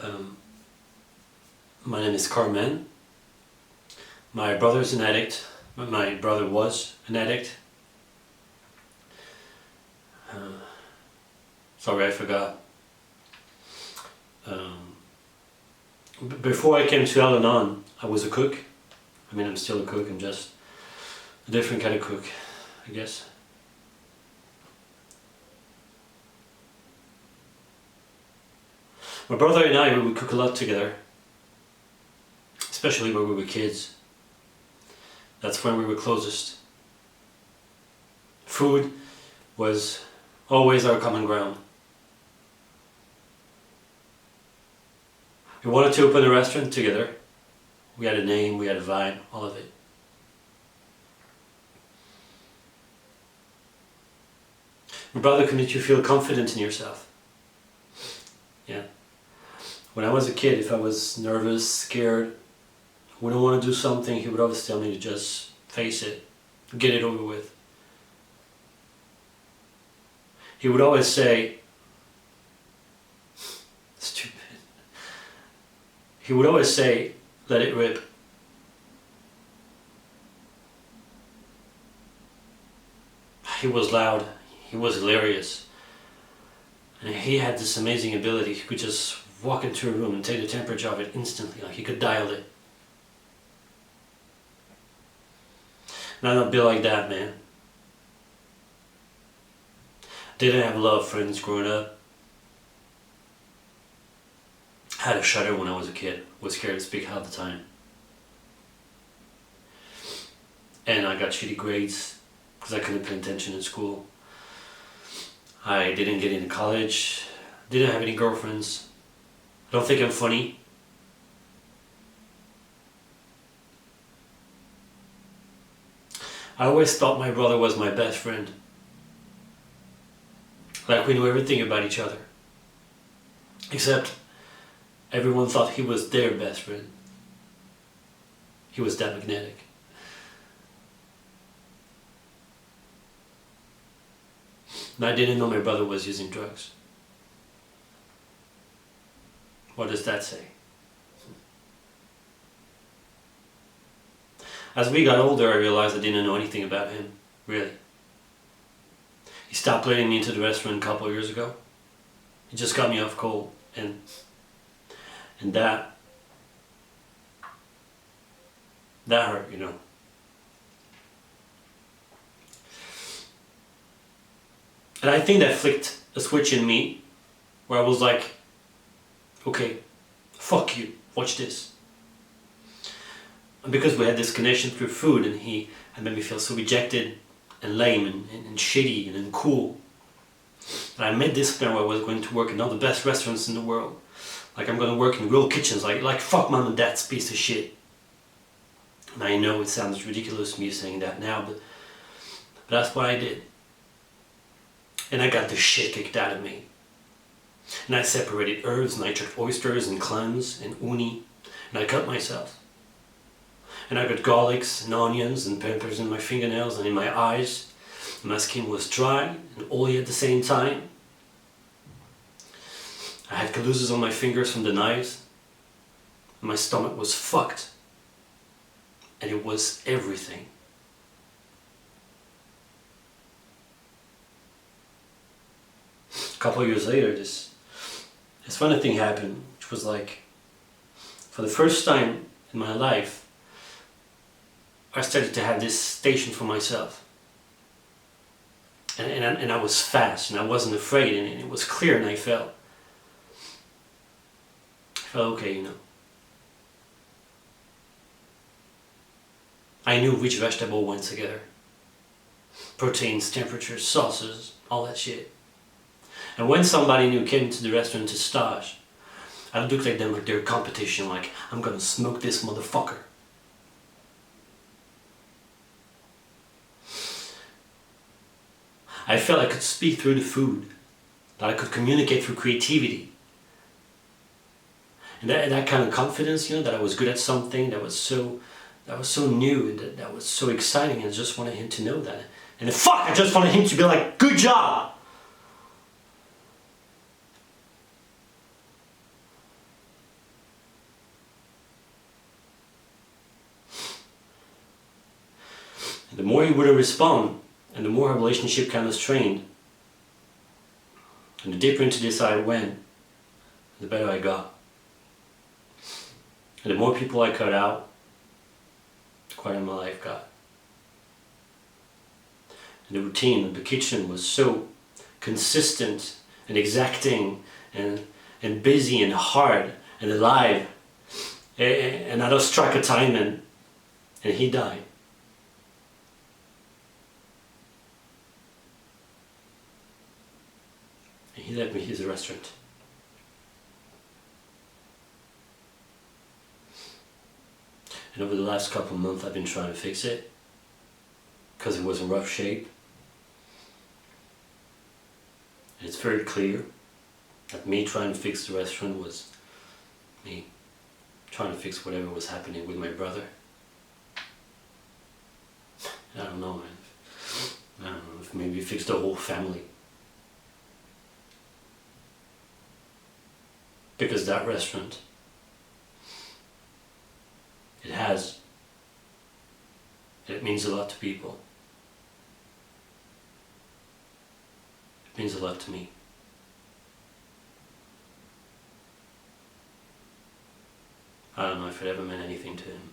Um, my name is Carmen. My brother's an addict. My brother was an addict. Sorry, I forgot. Before I came to Al-Anon, I was a cook. I mean, I'm still a cook, I'm just a different kind of cook, I guess. My brother and I, we would cook a lot together, especially when we were kids. That's when we were closest. Food was always our common ground. We wanted to open a restaurant together. We had a name, we had a vibe, all of it. My brother could make you feel confident in yourself. Yeah. When I was a kid, if I was nervous, scared, wouldn't want to do something, he would always tell me to just face it, get it over with. He would always say, stupid. He would always say, let it rip. He was loud, he was hilarious. And he had this amazing ability, he could just walk into a room and take the temperature of it instantly, like he could dial it. And I'm not built like that, man. Didn't have a lot of friends growing up. Had a shudder when I was a kid. Was scared to speak half the time. And I got shitty grades because I couldn't pay attention in school. I didn't get into college. Didn't have any girlfriends. I don't think I'm funny. I always thought my brother was my best friend. Like we knew everything about each other. Except everyone thought he was their best friend. He was that magnetic. And I didn't know my brother was using drugs. What does that say? As we got older, I realized I didn't know anything about him, really. He stopped letting me into the restaurant a couple of years ago. He just got me off cold, and that hurt, you know. And I think that flicked a switch in me, where I was like, okay, fuck you, watch this. And because we had this connection through food, and he had made me feel so rejected and lame and shitty and uncool, and I made this plan where I was going to work in all the best restaurants in the world. Like I'm going to work in real kitchens, like fuck mom and dad's piece of shit. And I know it sounds ridiculous me saying that now, but that's what I did. And I got the shit kicked out of me. And I separated herbs, and I took oysters and clams and uni, and I cut myself. And I got garlics and onions and peppers in my fingernails and in my eyes. And my skin was dry and oily at the same time. I had calluses on my fingers from the knives. And my stomach was fucked. And it was everything. A couple of years later, this funny thing happened, which was like, for the first time in my life, I started to have this station for myself. And I was fast, and I wasn't afraid, and it was clear, and I felt okay, you know. I knew which vegetable went together. Proteins, temperatures, sauces, all that shit. And when somebody new came to the restaurant to stage, I looked at them like they're competition, like, I'm gonna smoke this motherfucker. I felt I could speak through the food, that I could communicate through creativity. And that kind of confidence, you know, that I was good at something that was so new, and that was so exciting, and I just wanted him to know that. And fuck, I just wanted him to be like, good job! The more he wouldn't respond, and the more our relationship kind of strained. And the deeper into this I went, the better I got. And the more people I cut out, the quieter my life got. And the routine of the kitchen was so consistent and exacting and busy and hard and alive. And I lost track of time, and he died. And he left me his restaurant. And over the last couple of months I've been trying to fix it, because it was in rough shape. And it's very clear that me trying to fix the restaurant was me trying to fix whatever was happening with my brother. I don't know, man. I don't know if maybe fix the whole family. Because that restaurant, it means a lot to people. It means a lot to me. I don't know if it ever meant anything to him.